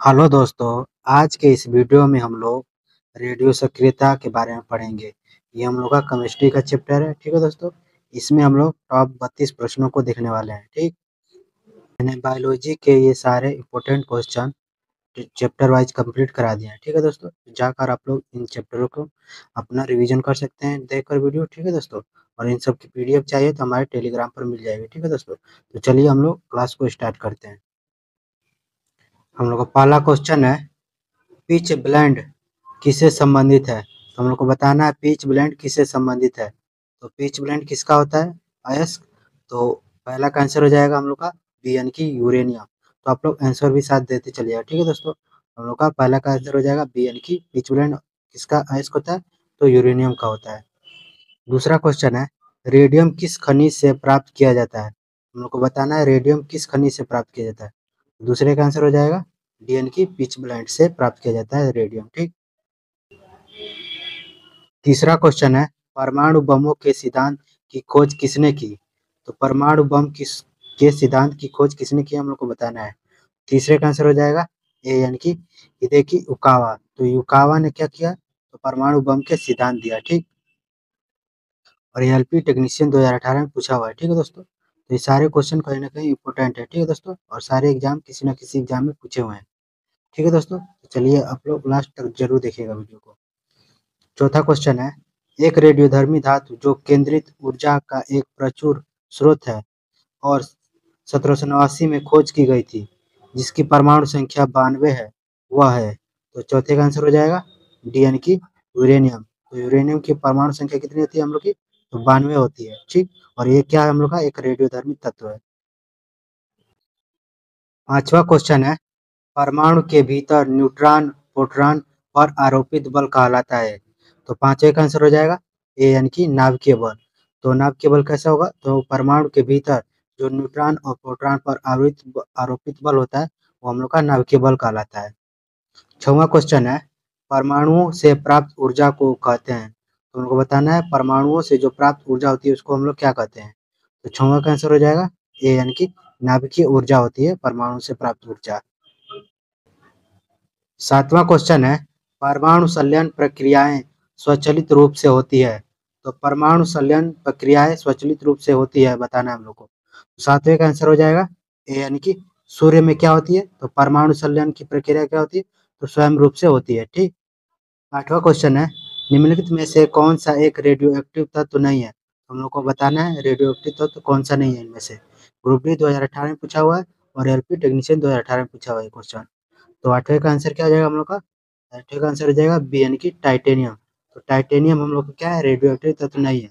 Hello दोस्तों, आज के इस वीडियो में हम लोग रेडियो सक्रियता के बारे में पढ़ेंगे। ये हम लोग का केमिस्ट्री का चैप्टर है, ठीक है दोस्तों। इसमें हम लोग टॉप 32 प्रश्नों को देखने वाले हैं, ठीक। मैंने बायोलॉजी के ये सारे important question chapter wise complete करा दिए हैं, ठीक है दोस्तों। जाकर आप लोग इन चैप्टरों को अपना रिवीजन कर सकते हैं देखकर वीडियो, ठीक है दोस्तों। और इन सब की पीडीएफ चाहिए तो हमारे टेलीग्राम पर मिल जाएगी, ठीक है दोस्तों। तो चलिए हम लोग क्लास को स्टार्ट करते हैं। हम लोग का पहला क्वेश्चन है, पिच ब्लेंड किससे संबंधित है। तो हम लोग को बताना है पिच ब्लेंड किससे संबंधित है। तो पिच ब्लेंड किसका होता है, अयस्क। तो पहला का आंसर हो जाएगा हम लोग का बी यानी कि यूरेनियम। तो आप लोग आंसर भी साथ देते चलिएगा, ठीक है दोस्तों। हम लोग का पहला का आंसर हो जाएगा बी यानी कि पिच ब्लेंड किसका अयस्क होता है, तो यूरेनियम का होता है। दूसरा क्वेश्चन है, रेडियम किस खनिज से प्राप्त किया जाता है। हम लोग को बताना है रेडियम किस खनिज से प्राप्त किया जाता है। दूसरे का आंसर हो जाएगा डी यानी कि पिच ब्लेंड से प्राप्त किया जाता है रेडियम, ठीक। तीसरा क्वेश्चन है, परमाणु बमों के सिद्धांत की खोज किसने की। तो परमाणु बम किस के सिद्धांत की खोज किसने की हम लोग को बताना है। तीसरे का आंसर हो जाएगा ए यानी कि हिदेकी उकावा। तो युकावा ने क्या किया, तो परमाणु बम के सिद्धांत दिया, ठीक। और ये एलपी टेक्नीशियन 2018 में पूछा हुआ है, ठीक है दोस्तों। तो ये सारे क्वेश्चन कहीं ना कहीं इंपॉर्टेंट है, ठीक है दोस्तों। और सारे एग्जाम किसी ना किसी एग्जाम में पूछे हुए हैं, ठीक है दोस्तों। तो चलिए आप लोग लास्ट तक जरूर देखिएगा वीडियो को। चौथा क्वेश्चन है, एक रेडियोधर्मी धातु जो केंद्रित ऊर्जा का एक प्रचुर स्रोत है और 1789 में खोज की गई थी, जिसकी परमाणु संख्या 92 है, वह है। तो चौथे का आंसर हो जाएगा डी यानी कि यूरेनियम। तो यूरेनियम की परमाणु संख्या कितनी होती है हम लोग की, तो 92 होती है, ठीक। और ये क्या है हम लोग का एक रेडियोधर्मी तत्व है। पांचवा क्वेश्चन है, परमाणु के भीतर न्यूट्रॉन प्रोटॉन पर आरोपित बल कहलाता है। तो पांचवे का आंसर हो जाएगा ए यानी कि नाभिकीय बल। तो नाभिकीय बल कैसा होगा, तो परमाणु के भीतर जो न्यूट्रॉन और प्रोटॉन पर आरोपित बल होता है वो हम लोग का नाभिकीय बल कहलाता है। छठवां क्वेश्चन है, परमाणुओं से प्राप्त ऊर्जा को कहते हैं। तो उनको बताना है परमाणुओं से जो प्राप्त ऊर्जा होती है उसको हम लोग क्या कहते हैं। तो छठवां का आंसर हो जाएगा ए यानी कि नाभिकीय ऊर्जा होती है परमाणु से प्राप्त ऊर्जा। सातवां क्वेश्चन है, परमाणु संलयन प्रक्रियाएं स्वचालित रूप से होती है। तो परमाणु संलयन प्रक्रियाएं स्वचालित रूप से होती है बताना है हम लोग को। सातवें का आंसर हो जाएगा ए यानी कि सूर्य में क्या होती है, तो परमाणु संलयन की प्रक्रिया क्या होती है, तो स्वयं रूप से होती है, ठीक। आठवां क्वेश्चन है, निम्नलिखित में से कौन सा एक रेडियो एक्टिव तत्व नहीं है। हम लोग को बताना है रेडियो एक्टिव तत्व कौन सा नहीं है इनमें से। ग्रुप डी 2018 में पूछा हुआ है और एलपी टेक्नीशियन 2018 में पूछा हुआ है क्वेश्चन। तो आठवें का आंसर क्या हो जाएगा हम लोग का, आठवें का आंसर हो जाएगा बी यानी कि टाइटेनियम। तो टाइटेनियम हम लोग का क्या है, रेडियो एक्टिव तत्व नहीं है।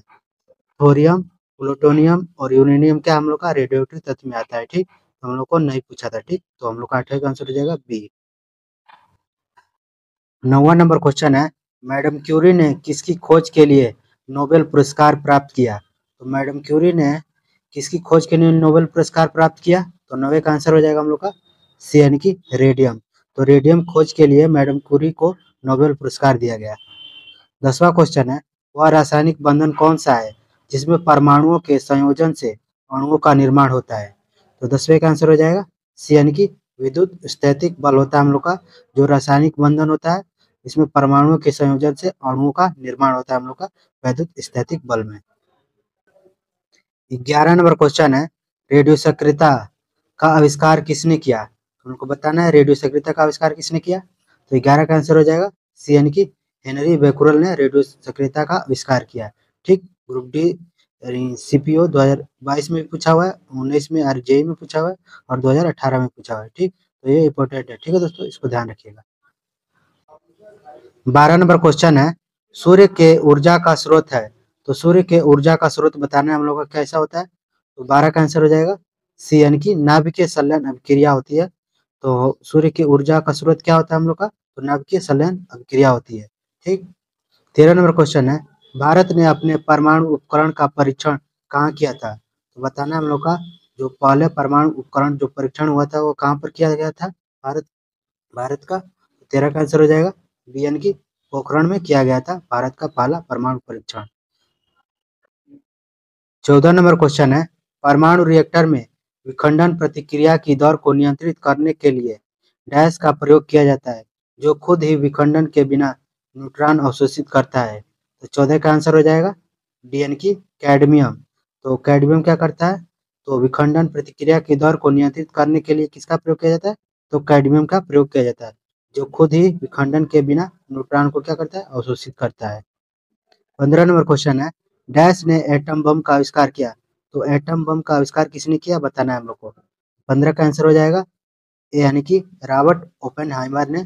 थोरियम, प्लूटोनियम और यूरेनियम क्या हम लोग का रेडियो एक्टिव तत्व में आता है, ठीक। तो हम लोग को नहीं पूछा था, ठीक। तो हम लोग का आठवें का आंसर हो जाएगा बी। 9वां नंबर क्वेश्चन है, मैडम क्यूरी ने किसकी खोज के लिए नोबेल पुरस्कार प्राप्त किया। तो मैडम क्यूरी ने किसकी खोज के लिए नोबेल पुरस्कार प्राप्त किया, तो 9वें का आंसर हो जाएगा हम लोग का सी यानी कि रेडियम। तो रेडियम खोज के लिए मैडम क्यूरी को नोबेल पुरस्कार दिया गया। 10वां क्वेश्चन है, वह रासायनिक बंधन कौन सा है जिसमें परमाणुओं के संयोजन से अणुओं का निर्माण होता है। तो 10वें का आंसर हो जाएगा सी यानी कि विद्युत स्थैतिक बल होता है हम लोग का जो रासायनिक बंधन होता है, इसमें परमाणुओं के संयोजन से अणुओं का निर्माण होता है हम लोग का वैद्युत स्थैतिक बल में। 11 नंबर क्वेश्चन है, रेडियो सक्रियता का आविष्कार किसने किया। तो उनको बताना है रेडियो सक्रियता का आविष्कार किसने किया। तो 11 का आंसर हो जाएगा सी यानी कि हेनरी बेकुरल ने रेडियो सक्रियता का आविष्कार किया, ठीक। ग्रुप डी सीपीओ 2022 में भी पूछा हुआ है, 19 में आरजेई में पूछा हुआ है और 2018 में पूछा हुआ है, ठीक। तो ये इंपॉर्टेंट है, ठीक है दोस्तों, इसको ध्यान रखिएगा। 12 नंबर क्वेश्चन है, सूर्य के ऊर्जा का स्रोत है। तो सूर्य के ऊर्जा का स्रोत बताना है हम लोग का कैसा होता है। तो 12 का आंसर हो जाएगा सी यानी कि नाभिकीय संलयन अभिक्रिया होती है। तो सूर्य की ऊर्जा का स्रोत क्या होता है हम लोग का, तो नाभिकीय संलयन अभिक्रिया होती है, ठीक। 13 नंबर क्वेश्चन है, भारत ने अपने परमाणु उपकरण का परीक्षण कहाँ किया था। तो बताना है हम लोग का जो पहले परमाणु उपकरण जो परीक्षण हुआ था वो कहाँ पर किया गया था, भारत भारत का। 13 का आंसर हो जाएगा बी यानी कि पोखरण में किया गया था भारत का पहला परमाणु परीक्षण। 14 नंबर क्वेश्चन है, परमाणु रिएक्टर में विखंडन प्रतिक्रिया की दर को नियंत्रित करने के लिए डैश का प्रयोग किया जाता है जो खुद ही विखंडन के बिना न्यूट्रॉन अवशोषित करता है? तो 14 का आंसर हो जाएगा डी यानी कि कैडमियम। तो कैडमियम क्या करता है? तो विखंडन प्रतिक्रिया की दर को नियंत्रित करने के लिए किसका प्रयोग किया जाता है? तो कैडमियम का प्रयोग किया जाता है जो खुद ही विखंडन के बिना न्यूट्रॉन को क्या करता है? अवशोषित करता है। 15 नंबर क्वेश्चन है, डैश ने एटम बम का आविष्कार किया? तो एटम बम का आविष्कार किसने किया बताना है हम लोग को। 15 का आंसर हो जाएगा ए यानी कि रॉबर्ट ओपेनहाइमर ने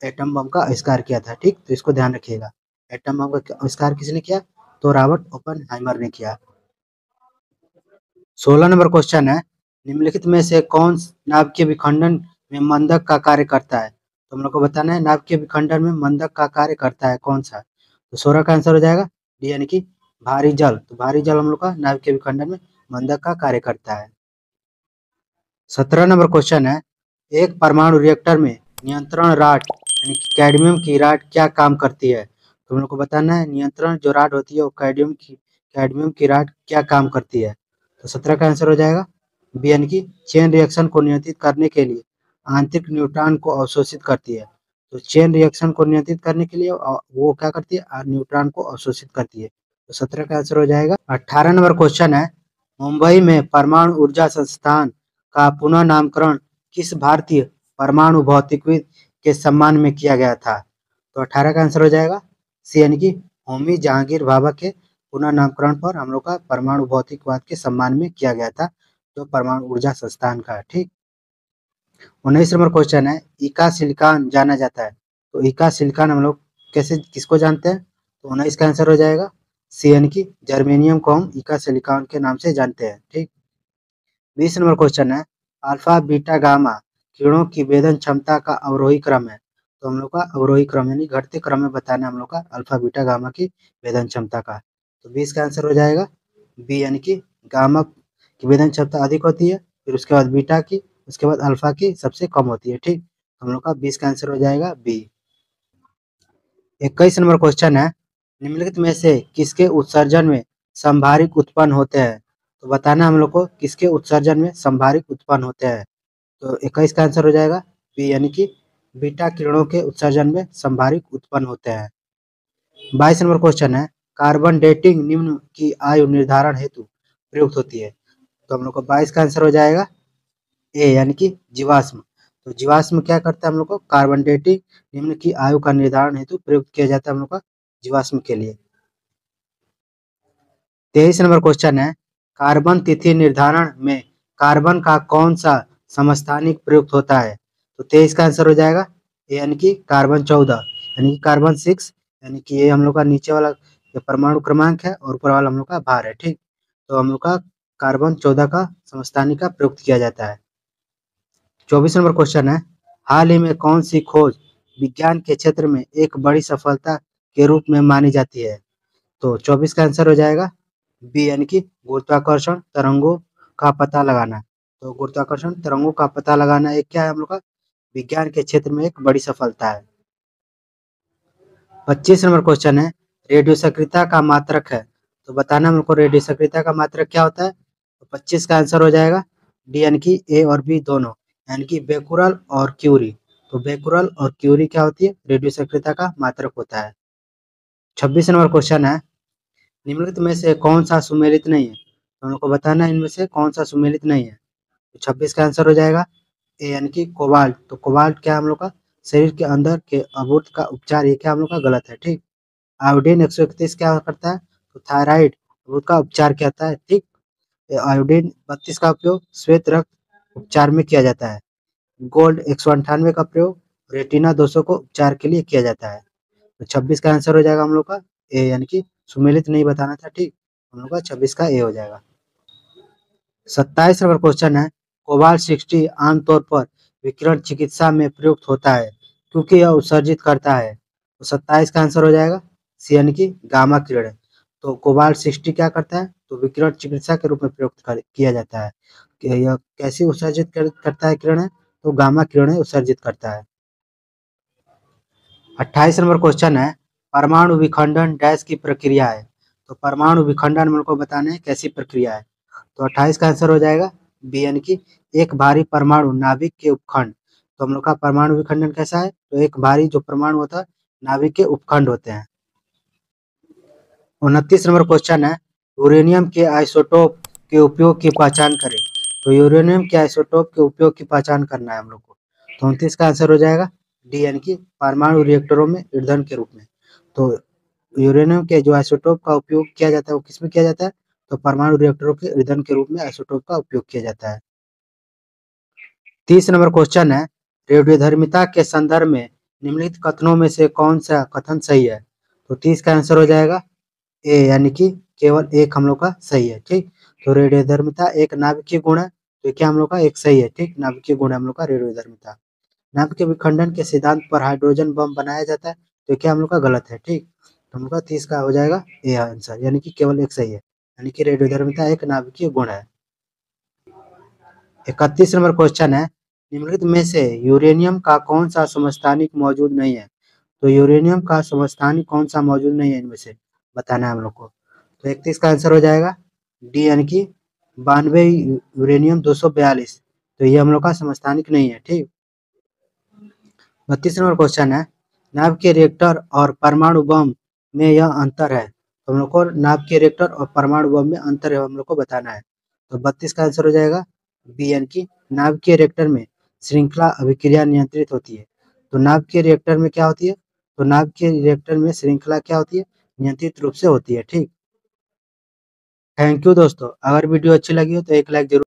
एटम बम का आविष्कार किया था। ठीक, तो इसको ध्यान रखिएगा। एटम बम का आविष्कार किसने किया? तो रॉबर्ट ओपेनहाइमर ने किया। 16 नंबर क्वेश्चन है, निम्नलिखित में से कौन नाभिकीय विखंडन में मंदक का कार्य करता है? तो हम लोग को बताना है नाभिकीय विखंडन में मंदक का कार्य करता है कौन सा? तो 16 का आंसर हो जाएगा डी यानी कि भारी जल। तो भारी जल हम लोग का नाभिकीय विखंडन में मंदक का कार्य करता है। 17 नंबर क्वेश्चन है, एक परमाणु रिएक्टर में नियंत्रण रॉड यानी कि कैडमियम की रॉड क्या काम करती है? तो हम लोग को बताना है नियंत्रण जो रॉड होती है वो कैडमियम की रॉड क्या काम करती है? तो 17 का आंसर हो जाएगा बी यानी कि चेन रिएक्शन को नियंत्रित करने के लिए आंतरिक न्यूट्रॉन को अवशोषित करती है। तो चेन रिएक्शन को नियंत्रित करने के लिए वो क्या करती है? न्यूट्रॉन को अवशोषित करती है। तो 17 का आंसर हो जाएगा। 18 नंबर क्वेश्चन है, मुंबई में परमाणु ऊर्जा संस्थान का पुनः नामकरण किस भारतीय परमाणु भौतिकविद के सम्मान में किया गया था? तो 18 का आंसर हो जाएगा सी यानी कि होमी जहांगीर भाभा के पुनः नामकरण पर हम लोग का परमाणु भौतिकवाद के सम्मान में किया गया था, जो परमाणु ऊर्जा संस्थान का है। ठीक, 19 नंबर क्वेश्चन है, इका सिलिकॉन जाना जाता है? तो इका सिलिकॉन हम लोग कैसे किसको जानते हैं? तो 19 का आंसर हो जाएगा सी यानी कि जर्मेनियम को हम इका सिलिकॉन के नाम से जानते हैं। ठीक, 20 नंबर क्वेश्चन है, अल्फा बीटा गामा किरणों की वेदन क्षमता का अवरोही क्रम है? तो हम लोग का अवरोही क्रम यानी घटते क्रम में बताना है हम लोग का अल्फा बीटा गामा की वेदन क्षमता का। तो 20 का आंसर हो जाएगा बी यानी कि गामा की वेदन क्षमता अधिक होती है, फिर उसके बाद बीटा की, उसके बाद अल्फा की सबसे कम होती है। ठीक, हम लोग का 20 का आंसर हो जाएगा बी। 21 नंबर क्वेश्चन है, निम्नलिखित में से किसके उत्सर्जन में संभारिक उत्पन्न होते हैं? तो बताना हम लोग को किसके उत्सर्जन में संभारिक उत्पन्न होते हैं? तो 21 का आंसर हो जाएगा बी यानी कि बीटा किरणों के उत्सर्जन में संभारिक उत्पन्न होते हैं। 22 नंबर क्वेश्चन है, कार्बन डेटिंग निम्न की आयु निर्धारण हेतु प्रयुक्त होती है? तो हम लोग को 22 का आंसर हो जाएगा ए यानी कि जीवाश्म। तो जीवाश्म क्या करता है? हम लोग को कार्बन डेटिंग निम्न की आयु का निर्धारण हेतु प्रयुक्त किया जाता है हम लोग का जीवाश्म के लिए। 23 नंबर क्वेश्चन है, कार्बन तिथि निर्धारण में कार्बन का कौन सा समस्थानिक प्रयुक्त होता है? तो 23 का आंसर हो जाएगा ए यानी कि कार्बन 14 यानी कि कार्बन 6 यानी कि ये हम लोग का नीचे वाला ये परमाणु क्रमांक है और ऊपर वाला हम लोग का भार है। ठीक, तो हम लोग का कार्बन 14 का समस्थानिक का प्रयुक्त किया जाता है। 24 नंबर क्वेश्चन है, हाल ही में कौन सी खोज विज्ञान के क्षेत्र में एक बड़ी सफलता के रूप में मानी जाती है? तो 24 का आंसर हो जाएगा बी यानी कि गुरुत्वाकर्षण तरंगों का पता लगाना। तो गुरुत्वाकर्षण तरंगों का पता लगाना एक क्या है हम लोग का विज्ञान के क्षेत्र में एक बड़ी सफलता है। 25 नंबर क्वेश्चन है, रेडियो सक्रियता का मात्रक है? तो बताना हम लोग को रेडियो सक्रियता का मात्रक क्या होता है? तो 25 का आंसर हो जाएगा डी यानी कि ए और बी दोनों यानी कि बेकुरल और क्यूरी। तो बेकुरल और क्यूरी क्या होती है? रेडियो सक्रियता का मात्रक होता है। 26 नंबर क्वेश्चन है, निम्नलिखित में से कौन सा सुमेलित नहीं है? तो हम लोग को बताना है इनमें से कौन सा सुमेलित नहीं है। तो 26 का आंसर हो जाएगा ए यानी कि कोबाल्ट। तो कोबाल्ट क्या हम लोग का शरीर के अंदर के अबोर्ट का उपचार, ये क्या हम लोग का गलत है। ठीक, आयोडीन 131 क्या करता है? तो थायराइड अबोर्ट का उपचार कहता है। ठीक, आयोडीन 32 का उपयोग श्वेत रक्त उपचार में किया जाता है। गोल्ड 198 का प्रयोग रेटिना दोषों को उपचार के लिए किया जाता है। तो 26 का आंसर हो जाएगा हम लोग का ए यानी कि सुमेलित नहीं बताना था। ठीक, हम लोग का 26 का ए हो जाएगा। 27 नंबर क्वेश्चन है, कोबाल्ट 60 आमतौर पर विकिरण चिकित्सा में प्रयुक्त होता है क्योंकि यह उत्सर्जित करता है। तो 27 का आंसर हो जाएगा सी यानी कि गामा किरण। तो कोबाल्ट 60 क्या करता है? तो विकिरण चिकित्सा के रूप में प्रयुक्त किया जाता है। कि यह कैसी उत्सर्जित करता है किरण है? तो गामा किरण उत्सर्जित करता है। 28 नंबर क्वेश्चन है, परमाणु विखंडन डैश की प्रक्रिया है? तो परमाणु विखंडन मेरे को बताना है कैसी प्रक्रिया है। तो 28 का आंसर हो जाएगा बी यानी कि एक भारी परमाणु नाभिक के उपखंड। तो हम लोग का परमाणु विखंडन कैसा है, तो एक भारी जो परमाणु होता है नाभिक के उपखंड होते हैं। 29 नंबर क्वेश्चन है, यूरेनियम के आइसोटोप के उपयोग की पहचान करें। तो यूरेनियम के आइसोटोप के उपयोग की पहचान करना है हम लोग को। तो 29 का आंसर हो जाएगा डी, यानी कि परमाणु रिएक्टरों में ईंधन के रूप में। तो यूरेनियम के जो आइसोटोप का उपयोग किया जाता है वो किसमें किया जाता है, तो परमाणु रिएक्टरों के ईंधन के रूप में आइसोटोप का उपयोग किया जाता है। 30 नंबर क्वेश्चन है, रेडियोधर्मिता के संदर्भ में निम्नलिखित कथनों में से कौन सा कथन सही है। तो 30 का आंसर हो जाएगा ए, यानी कि केवल एक हम लोग का सही है। ठीक, तो रेडियोधर्मिता एक नाभिकीय गुण है, तो क्या हम लोग का एक सही है। ठीक, नाभिकीय गुण है हम लोग का रेडियोधर्मिता। नाभिकीय विखंडन के सिद्धांत पर हाइड्रोजन बम बनाया जाता है, तो क्या हम लोग का गलत है। ठीक, तो हम लोग का 30 का हो जाएगा ए आंसर, यानी कि केवल एक सही है, यानी कि रेडियोधर्मिता एक नाभिकीय गुण है। 31 नंबर क्वेश्चन है, निम्नलिखित में से यूरेनियम का कौन सा समस्थानिक मौजूद नहीं है। तो यूरेनियम का समस्थानिक कौन सा मौजूद नहीं है, इनमें से बताना है हम लोग को। तो 31 का आंसर हो जाएगा डी, यानी कि 92 यूरेनियम 242। तो ये हम लोग का समस्थानिक नहीं है। ठीक, 32 नंबर क्वेश्चन है, नाभ के रिएक्टर और परमाणु बम में यह अंतर है। तो हम लोग को नाभ के रिएक्टर और परमाणु बम में अंतर है हम लोग को बताना है। तो 32 का आंसर हो जाएगा बी, यानी कि नाभ के रिएक्टर में श्रृंखला अभिक्रिया नियंत्रित होती है। तो नाभ के रिएक्टर में क्या होती है, तो नाभ के रिएक्टर में श्रृंखला क्या होती है, नियंत्रित रूप से होती है। ठीक, थैंक यू दोस्तों, अगर वीडियो अच्छी लगी हो तो एक लाइक जरूर